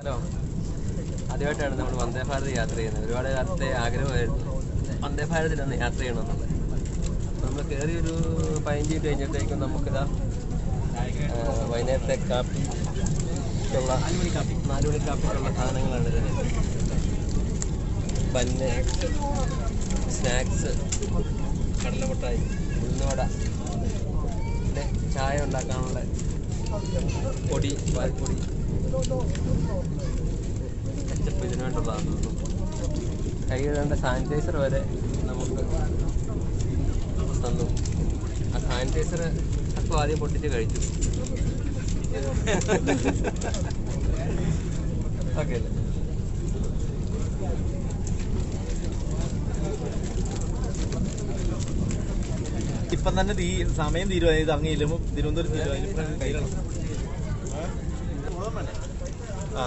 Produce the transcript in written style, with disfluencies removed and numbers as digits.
Hello, ആദ്യമായിട്ടാണ് നമ്മൾ വന്ദേ ഭാരത് യാത്ര ചെയ്യുന്നത്. ഒരുപാട് കാലത്തെ ആഗ്രഹമായിരുന്നു വന്ദേ ഭാരതിലൊന്ന് യാത്ര ചെയ്യണമെന്നുള്ളത്. നമ്മൾ കയറിയൊരു 15 മിനിറ്റ് കഴിഞ്ഞപ്പോഴേക്കും നമുക്കിതാ വൈകുന്നേരത്തെ കാപ്പി 4 മണി കാപ്പിക്കുള്ള സാധനങ്ങളാണ് ഇതിന്. ബന്ന്, സ്നാക്സ്, കടലമുട്ടായി, ഉഴുന്നുവട, പിന്നെ ചായ ഉണ്ടാക്കാനുള്ള പൊടി, പാൽപ്പൊടി, കച്ചപ്പ് ഇതിനു വേണ്ടുള്ളതാണ്. കൈ കഴുകേണ്ട സാനിറ്റൈസർ വരെ നമുക്ക് തന്നു. ആ സാനിറ്റൈസർ അപ്പോൾ ആദ്യം പൊട്ടിച്ച് കഴിച്ചു. ഓക്കെ അല്ലേ? ഇപ്പം തന്നെ സമയം തീരുവാ. ഇത് അങ്ങ് ചെല്ലുമ്പോൾ തിരുവനന്തപുരം തീരുവാ. കയ്യിലാണ്. ആ